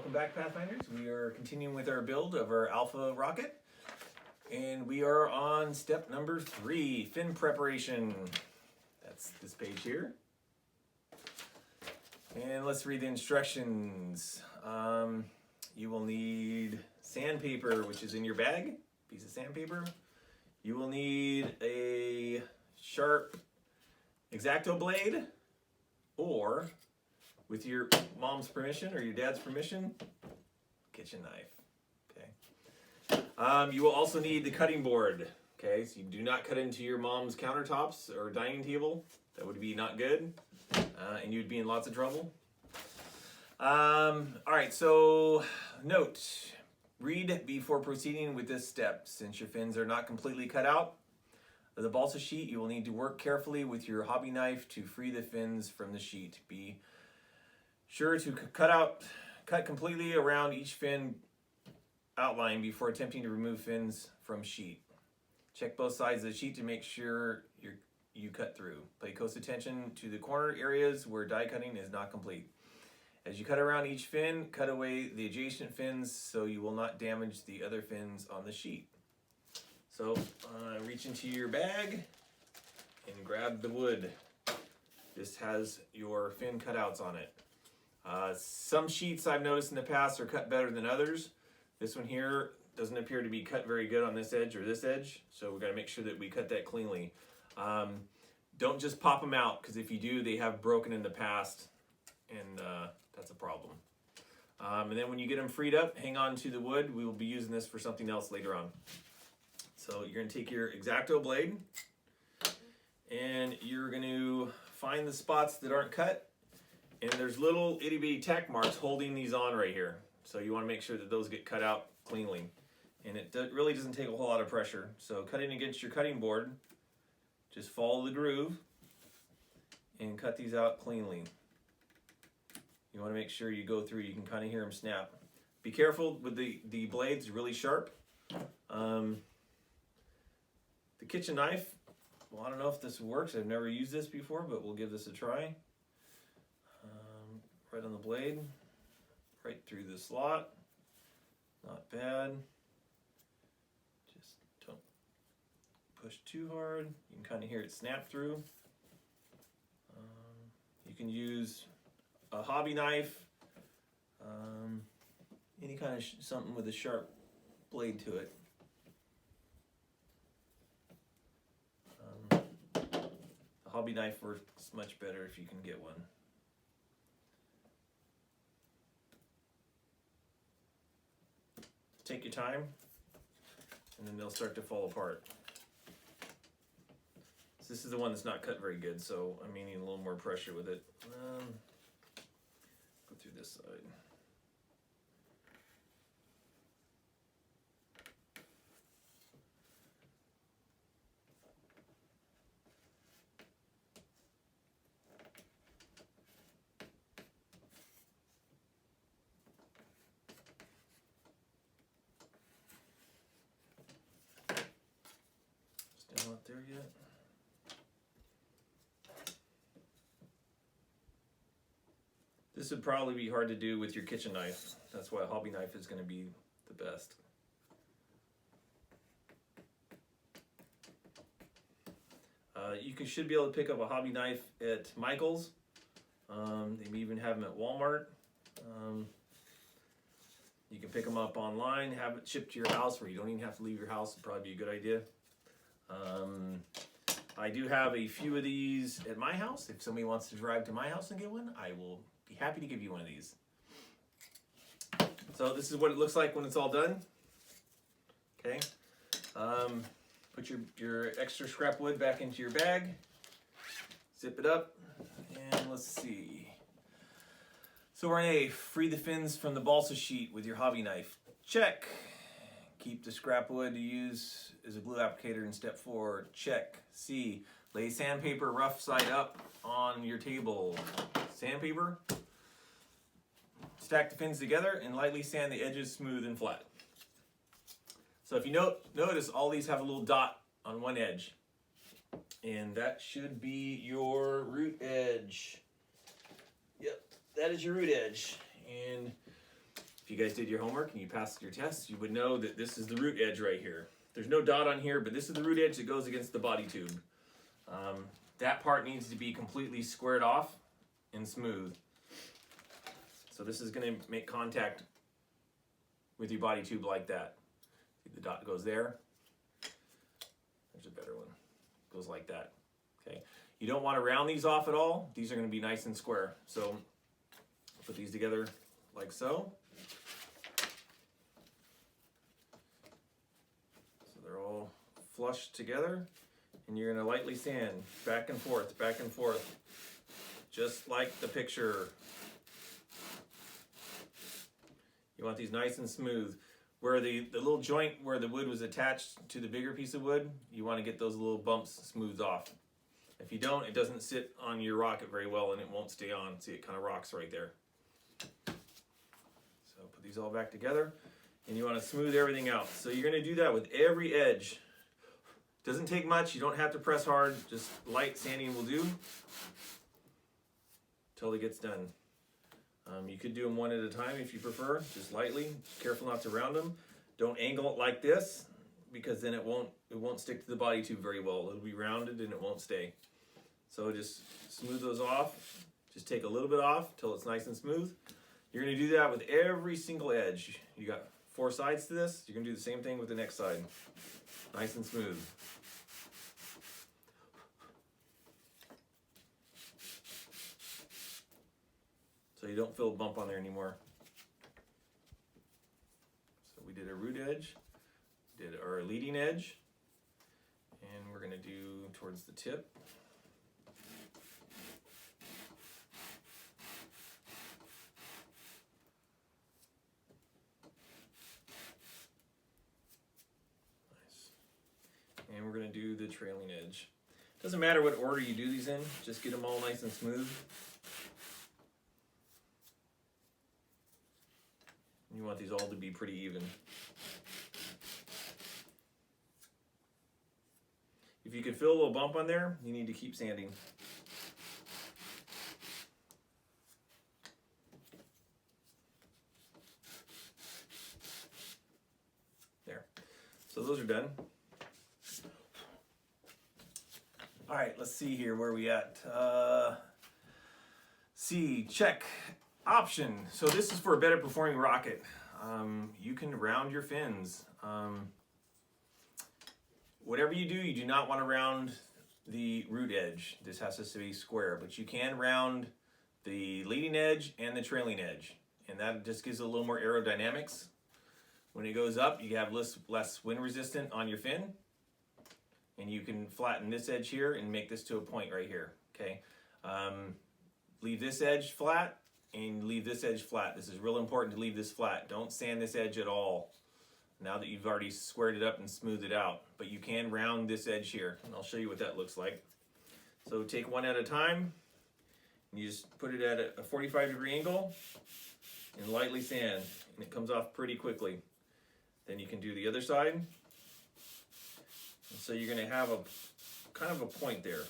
Welcome back, Pathfinders. We are continuing with our build of our Alpha rocket. And we are on step number 3, fin preparation. That's this page here. And let's read the instructions. You will need sandpaper, which is in your bag, piece of sandpaper. You will need a sharp X-Acto blade, or with your mom's permission or your dad's permission, kitchen knife. Okay. You will also need the cutting board. Okay, so you do not cut into your mom's countertops or dining table. That would be not good, and you'd be in lots of trouble. All right, so note, read before proceeding with this step. Since your fins are not completely cut out of the balsa sheet, you will need to work carefully with your hobby knife to free the fins from the sheet. Be sure to cut completely around each fin outline before attempting to remove fins from sheet. Check both sides of the sheet to make sure you cut through. Pay close attention to the corner areas where die cutting is not complete. As you cut around each fin, cut away the adjacent fins so you will not damage the other fins on the sheet. So reach into your bag and grab the wood. This has your fin cutouts on it. Some sheets I've noticed in the past are cut better than others. This one here doesn't appear to be cut very good on this edge or this edge, so we've got to make sure that we cut that cleanly. Don't just pop them out, because if you do, they have broken in the past, and that's a problem. And then when you get them freed up, hang on to the wood. We will be using this for something else later on. So you're going to take your X-Acto blade, and you're going to find the spots that aren't cut, and there's little itty bitty tack marks holding these on right here. So you want to make sure that those get cut out cleanly. And it really doesn't take a whole lot of pressure. So cutting against your cutting board, just follow the groove and cut these out cleanly. You want to make sure you go through, you can kind of hear them snap. Be careful with the blades, really sharp. The kitchen knife, well, I don't know if this works. I've never used this before, but we'll give this a try. Right on the blade, right through the slot. Not bad. Just don't push too hard. You can kind of hear it snap through. You can use a hobby knife, any kind of something with a sharp blade to it. A hobby knife works much better if you can get one. Take your time, and then they'll start to fall apart. So this is the one that's not cut very good, so I may need a little more pressure with it. Go through this side. Still not there yet. This would probably be hard to do with your kitchen knife. That's why a hobby knife is going to be the best. You should be able to pick up a hobby knife at Michael's. They may even have them at Walmart. You can pick them up online, have it shipped to your house where you don't even have to leave your house. It'd probably be a good idea. I do have a few of these at my house. If somebody wants to drive to my house and get one, I will be happy to give you one of these. So this is what it looks like when it's all done. Okay. Put your extra scrap wood back into your bag. Zip it up, and let's see. So we're in A, free the fins from the balsa sheet with your hobby knife. Check. Keep the scrap wood to use as a glue applicator in step 4. Check. C, lay sandpaper rough side up on your table. Sandpaper. Stack the fins together and lightly sand the edges smooth and flat. So if you notice, all these have a little dot on one edge. And that should be your root edge. Yep, that is your root edge. And you guys did your homework and you passed your tests, you would know that this is the root edge right here. There's no dot on here, but this is the root edge that goes against the body tube. That part needs to be completely squared off and smooth. So this is going to make contact with your body tube like that. See, the dot goes there. There's a better one. Goes like that. Okay. You don't want to round these off at all. These are going to be nice and square. So put these together like so. So they're all flush together. And you're going to lightly sand back and forth, just like the picture. You want these nice and smooth. Where the little joint where the wood was attached to the bigger piece of wood, you want to get those little bumps smoothed off. If you don't, it doesn't sit on your rocket very well and it won't stay on. See, it kind of rocks right there. So put these all back together and you want to smooth everything out. So you're going to do that with every edge. Doesn't take much. You don't have to press hard. Just light sanding will do until it gets done. You could do them one at a time if you prefer, just lightly. Careful not to round them. Don't angle it like this because then it won't stick to the body tube very well. It'll be rounded and it won't stay. So just smooth those off. Just take a little bit off till it's nice and smooth. You're going to do that with every single edge. You got 4 sides to this. You're going to do the same thing with the next side. Nice and smooth. So you don't feel a bump on there anymore. So we did a root edge, did our leading edge, and we're going to do towards the tip. Nice. And we're going to do the trailing edge. Doesn't matter what order you do these in, just get them all nice and smooth. You want these all to be pretty even. If you can feel a little bump on there, you need to keep sanding. There. So those are done. All right, let's see here where we at. C, check. Option. So this is for a better performing rocket. You can round your fins. Whatever you do not want to round the root edge. This has to be square, but you can round the leading edge and the trailing edge. And that just gives it a little more aerodynamics. When it goes up, you have less wind resistant on your fin. And you can flatten this edge here and make this to a point right here. Okay. Leave this edge flat and leave this edge flat. This is real important to leave this flat. Don't sand this edge at all now that you've already squared it up and smoothed it out. But you can round this edge here, and I'll show you what that looks like. So take one at a time, and you just put it at a 45-degree angle and lightly sand, and it comes off pretty quickly. Then you can do the other side. And so you're going to have a kind of a point there.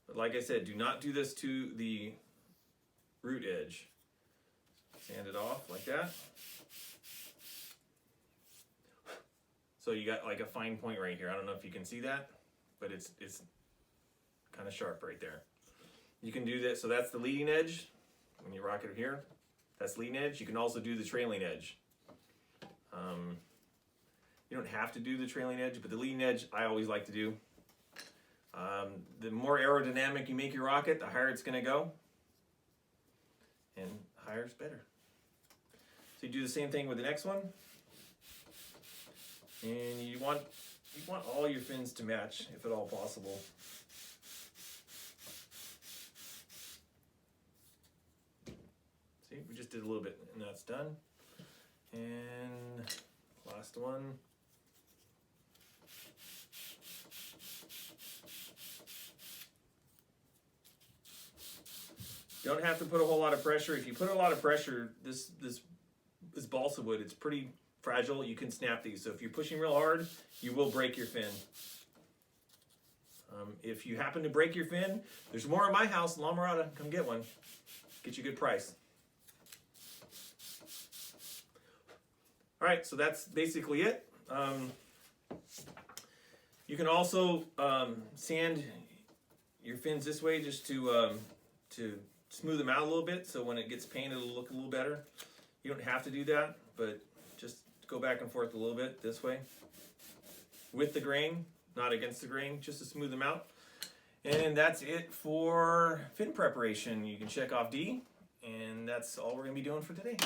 But like I said, do not do this to the root edge. Sand it off like that. So you got like a fine point right here. I don't know if you can see that, but it's kind of sharp right there. You can do that. So that's the leading edge. When you rock it here, that's leading edge. You can also do the trailing edge. You don't have to do the trailing edge, but the leading edge I always like to do. The more aerodynamic you make your rocket, the higher it's going to go. And higher is better. So you do the same thing with the next one. And you want all your fins to match, if at all possible. See, we just did a little bit, and that's done. And last one. You don't have to put a whole lot of pressure. If you put a lot of pressure, this balsa wood, it's pretty fragile. You can snap these. So if you're pushing real hard, you will break your fin. If you happen to break your fin, there's more in my house, La Mirada. Come get one. Get you a good price. All right, so that's basically it. You can also sand your fins this way just to smooth them out a little bit, so when it gets painted it'll look a little better. You don't have to do that, but just go back and forth a little bit this way with the grain, not against the grain, just to smooth them out. And that's it for fin preparation. You can check off D, and that's all we're going to be doing for today.